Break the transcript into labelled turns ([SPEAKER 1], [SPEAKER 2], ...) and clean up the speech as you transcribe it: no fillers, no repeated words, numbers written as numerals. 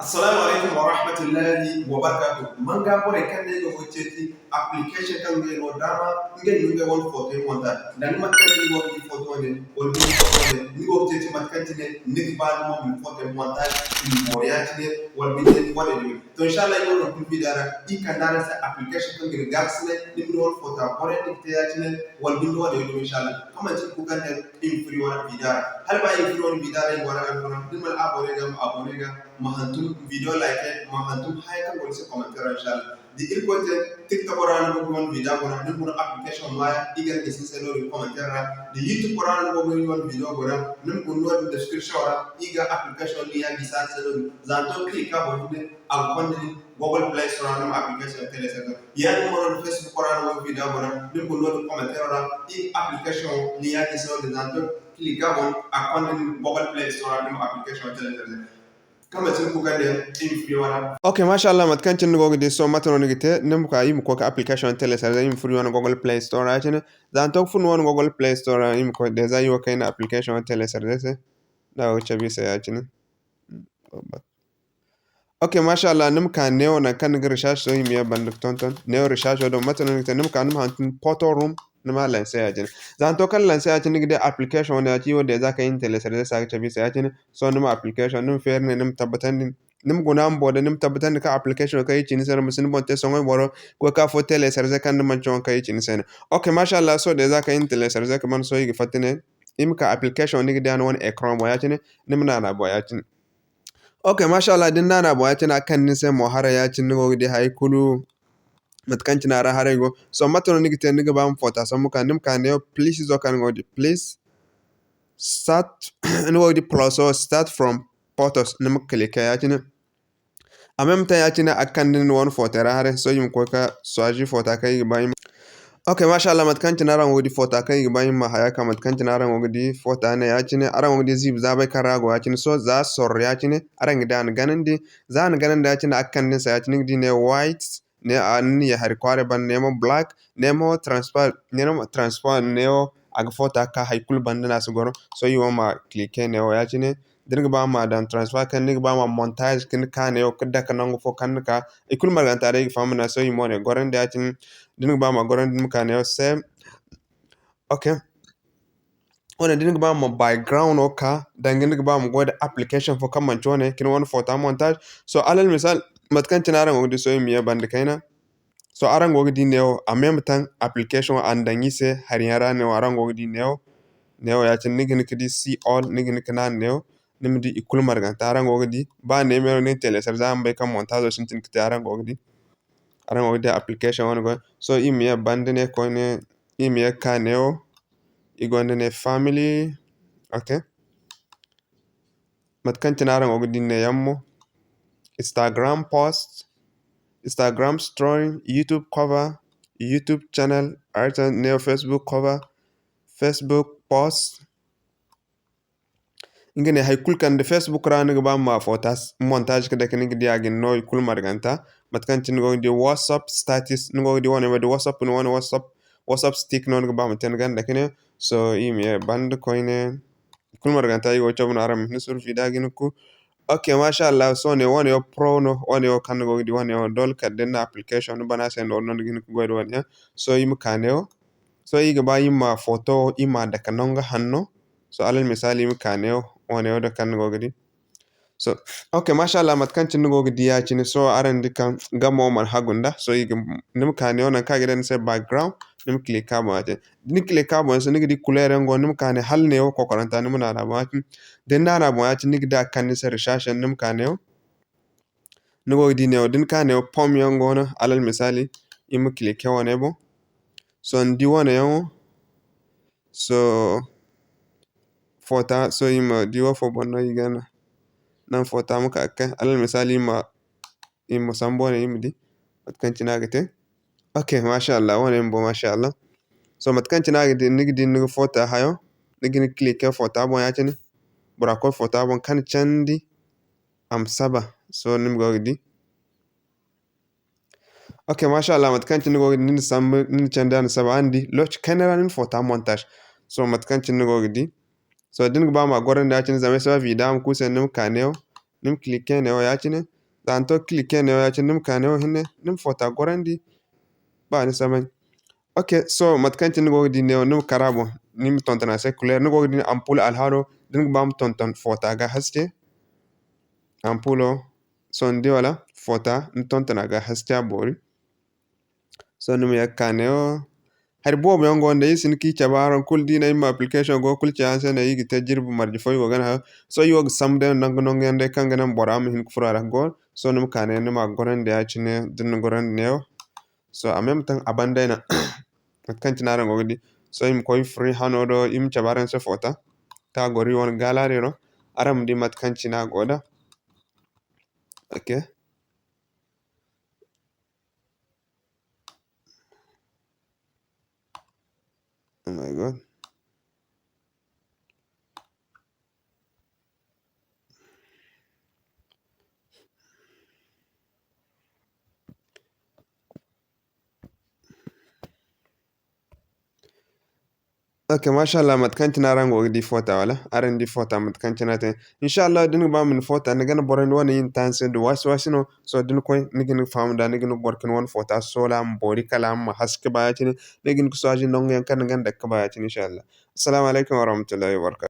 [SPEAKER 1] Assalamu alaikum wa rahmatullahi wa barakatuh. Manga bore kan ne go cheti application kan ne no dama nge nge won photo monta. Dan mat kan ni go di photo ne o di photo ne ni go cheti mat kan ne ni ba no mo photo monta ni mo ya ne wal bi ne wala ni. To inshallah yo no bi dara I kan dara sa application kan ne gax ne ni mo won photo bore ni te ya ne wal bi no wala ni inshallah. Kama ci ku kan ne in free wala bi dara. Hal ba in free wala bi dara wala kan no. Din mal abone ga mahantum video like mahantum hayka wol se commentaire inshallah di il kote tiktok qorana mo won video gona ni mo application ma igal ke sin selo commentaire di youtube qorana mo won video gona ni mo no description ra iga application ni ya gisa selo zanto click ka bo ni al kondi google play store na application tele selo ya ni mo no facebook qorana mo video gona ni mo no commentaire ra I application ni ya gisa zanto click ka bo akondi google play store na application tele selo kama tin ku gade in free wana okay mashallah mat kan tin gogo de so matano nigite nem ko yim ko ka application tele sa yim free wana google play store ajene dan tok fun wana google play store yim ko de za yo kayna application tele sa de da o chabi sa ajene okay mashallah nem kan ne ona kan ga research so yim ya banduk tonton ne research do matano nigite nem kan ma hantin photo room nima lanse ajene dan to kan lanse ajene gide application ne ati wonde za ka yin tele sa chabi sa ajene so nima application nim fer ne nim tabatan nim guna mboda nim tabatan ka application ka yichi ni sere musin bonte songo boro ko ka fo tele serze kan man chon ka yichi ni sene okay mashallah so de za ka yin tele serze ka man so yi fatine im ka application ni gidan won ekran bo yachine nim na na bo yachine okay mashallah din na na bo yachine akan ni se mo hara yachine go de hay kulu matkan na ra hare go so matono ni giten ni ga bam fota so muka nim kan ne please zo kan go di please start no di plus or start from photos nim click yachine en même temps yachine akandin won fotera hare so yim ko ka so aji fota kai bayim okay mashallah matkan tinara ngodi fota kai bayim ma haya ka matkan tinara ngodi fota ne yachine ara ngodi zib za bay karago yachine so za sor yachine ara ngidan ganandi za an gananda yachine akandin sa yachine di ne white ne an ya har kware ban nemo black nemo transfer neo aga fota ka haykul bandana sugoro so yoma click ne o yachine dirga ba ma dan transfer kan ni ba ma montage kin ka ne o kida kan ngo fo kan ka ikul margan tare famna so yimo ne goran da tin dirga ba ma goran dim kan ne o se okay ona dirga ba ma background o ka dan dirga ba ma goda application fo kan man chone kin won photo montage so alal misal matkan tinara ngo di so yimi band kaina so arango di neo en même temps application andangi se hariyara ne arango di neo ya tin nigin kidi see all nigin kana neo nimdi ikul margan tarango di ba ne mero ne tele sar zambe kam montage sintin kiti arango di application on go so imi bandene ko ne imi ka neo igonde ne family okay matkan tinarango di ne yammo Instagram post Instagram story YouTube cover YouTube channel arta neo Facebook cover Facebook post ingene hay kulkan de Facebook rani ga ma photos montage kada kan ngi diagin no kul marganta matkan tin go di WhatsApp status ngo di wona de WhatsApp no wona WhatsApp stick non ga ma ten ganda kene so imi band koine kul marganta yo chobna aram ni sur fi dagin ku okay mashallah so ne wona yo pro no wona yo kan go di wona yo dol ka den application bana sen non gin ko go wona so imi kaneo so iga ba yima photo ima da kanonga hanno so alal misali mi kaneo wona yoda kan gogdi so okay mashallah matkan cin gogdi ya cin so aran dikan gamo man hagunda so iga nim kaneo nan kage den se background nim click ka mo ate ni click ka mo so nigdi couleur ngo nim kane hal ne ko koranta nim na da ma den na mo ya cin nigda kan se research nim kaneo ni gogdi ne din kaneo pom yango na alal misali im click wona bo so ndi wona yango so fota so ima diwa fo bonno igana nan fota muka akka alal misali ima sambo ne imdi matkanci nagate okay mashallah wona imbo mashallah so matkanci nagate nigdi nig fota hayo nigni click fota bon yacini bura ko fota bon kan candi am saba so nim gogdi okay mashallah matkanci nigo nin sam nin candi an saba andi loch camera nin fota montage so matkanci nigo gdi so din ba ma goran da cin zame sa vidam ku sen nim kaneo nim clique ne o yacine zanto clique ne o yacine nim kane o hinne nim fota gorandi ba ni saban. Ok, so matkanci ni gogdi ne nim karabo nim tontana se couleur ni gogdi ampoule alhado din bam tonton fota ga haske ampulo sondi wala fota ni tontana ga haske a boori so nim yakkane o har bob yon gonde isin ki cabaron kul dina imma application go kul chance na yigi te jirbu marji foy go gana so yog samde nang nong yande kanga nan boram hin kufrara go so nim kane nim agoran de achine din goran neo so en même temps abande na kan tinara ngogdi so im koy free hanodo im cabaran se fota ta gori won galare no aram di mat kan cina goda okay. Oh my god. Okay, mashallah matkanci na rango di fota wala aran di fota matkanci na te inshallah din ba min fota ne gana boran wani yin tanse do wasino so din koy nigin fam da nigin borkin won fota sola mbori kala ma haske ba yatini nigin ko saji nong yan kan ganda ka ba yatini inshallah assalamu alaikum wa rahmatullahi wa barakatuh